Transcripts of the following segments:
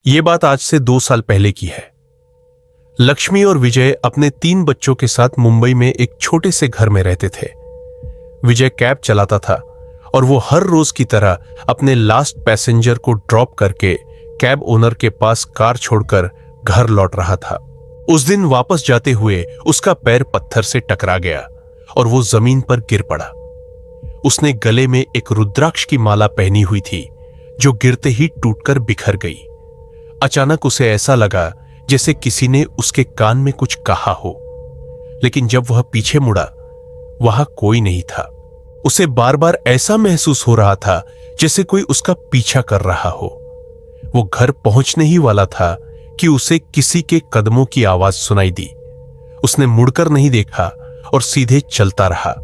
ये बात आज से 2 साल पहले की है। लक्ष्मी और विजय अपने 3 बच्चों के साथ मुंबई में एक छोटे से घर में रहते थे। विजय कैब चलाता था और वो हर रोज की तरह अपने लास्ट पैसेंजर को ड्रॉप करके कैब ओनर के पास कार छोड़कर घर लौट रहा था। उस दिन वापस जाते हुए उसका पैर पत्थर से टकरा गया और वो जमीन पर गिर पड़ा। उसने गले में एक रुद्राक्ष की माला पहनी हुई थी जो गिरते ही टूटकर बिखर गई। अचानक उसे ऐसा लगा जैसे किसी ने उसके कान में कुछ कहा हो, लेकिन जब वह पीछे मुड़ा वहां कोई नहीं था। उसे बार बार ऐसा महसूस हो रहा था जैसे कोई उसका पीछा कर रहा हो। वो घर पहुंचने ही वाला था कि उसे किसी के कदमों की आवाज सुनाई दी। उसने मुड़कर नहीं देखा और सीधे चलता रहा,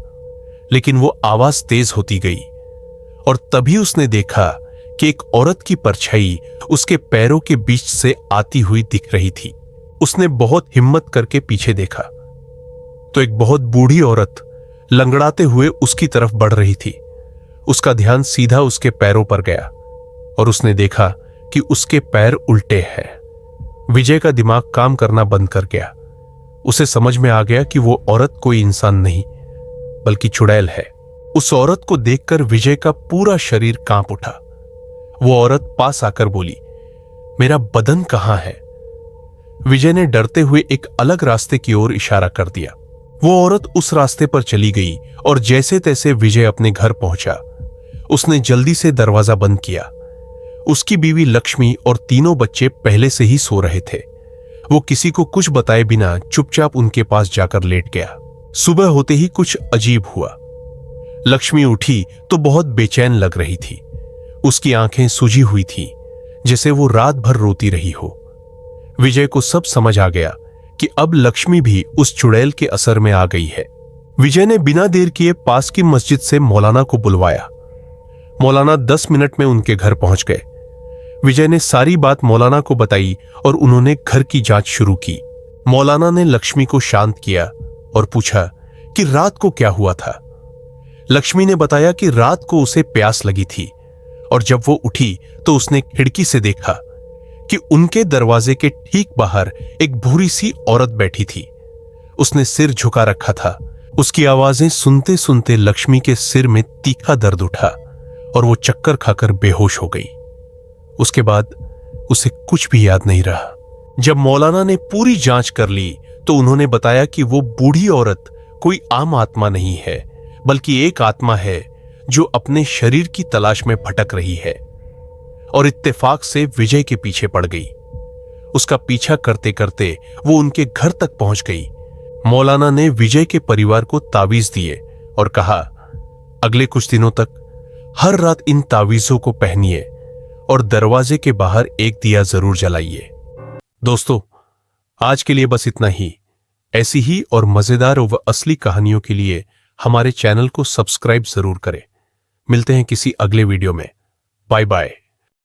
लेकिन वो आवाज तेज होती गई और तभी उसने देखा कि एक औरत की परछाई उसके पैरों के बीच से आती हुई दिख रही थी। उसने बहुत हिम्मत करके पीछे देखा तो एक बहुत बूढ़ी औरत लंगड़ाते हुए उसकी तरफ बढ़ रही थी। उसका ध्यान सीधा उसके पैरों पर गया और उसने देखा कि उसके पैर उल्टे हैं। विजय का दिमाग काम करना बंद कर गया। उसे समझ में आ गया कि वो औरत कोई इंसान नहीं बल्कि चुड़ैल है। उस औरत को देखकर विजय का पूरा शरीर कांप उठा। वो औरत पास आकर बोली, मेरा बदन कहां है? विजय ने डरते हुए एक अलग रास्ते की ओर इशारा कर दिया। वो औरत उस रास्ते पर चली गई और जैसे तैसे विजय अपने घर पहुंचा। उसने जल्दी से दरवाजा बंद किया। उसकी बीवी लक्ष्मी और तीनों बच्चे पहले से ही सो रहे थे। वो किसी को कुछ बताए बिना चुपचाप उनके पास जाकर लेट गया। सुबह होते ही कुछ अजीब हुआ। लक्ष्मी उठी तो बहुत बेचैन लग रही थी। उसकी आंखें सूजी हुई थी जैसे वो रात भर रोती रही हो। विजय को सब समझ आ गया कि अब लक्ष्मी भी उस चुड़ैल के असर में आ गई है। विजय ने बिना देर किए पास की मस्जिद से मौलाना को बुलवाया। मौलाना 10 मिनट में उनके घर पहुंच गए। विजय ने सारी बात मौलाना को बताई और उन्होंने घर की जांच शुरू की। मौलाना ने लक्ष्मी को शांत किया और पूछा कि रात को क्या हुआ था। लक्ष्मी ने बताया कि रात को उसे प्यास लगी थी और जब वो उठी तो उसने खिड़की से देखा कि उनके दरवाजे के ठीक बाहर एक भूरी सी औरत बैठी थी। उसने सिर झुका रखा था। उसकी आवाजें सुनते सुनते लक्ष्मी के सिर में तीखा दर्द उठा और वो चक्कर खाकर बेहोश हो गई। उसके बाद उसे कुछ भी याद नहीं रहा। जब मौलाना ने पूरी जांच कर ली तो उन्होंने बताया कि वो बूढ़ी औरत कोई आम आत्मा नहीं है बल्कि एक आत्मा है जो अपने शरीर की तलाश में भटक रही है और इत्तेफाक से विजय के पीछे पड़ गई। उसका पीछा करते करते वो उनके घर तक पहुंच गई। मौलाना ने विजय के परिवार को तावीज दिए और कहा, अगले कुछ दिनों तक हर रात इन तावीजों को पहनिए और दरवाजे के बाहर एक दिया जरूर जलाइए। दोस्तों, आज के लिए बस इतना ही। ऐसी ही और मजेदार व असली कहानियों के लिए हमारे चैनल को सब्सक्राइब जरूर करें। मिलते हैं किसी अगले वीडियो में। Bye bye.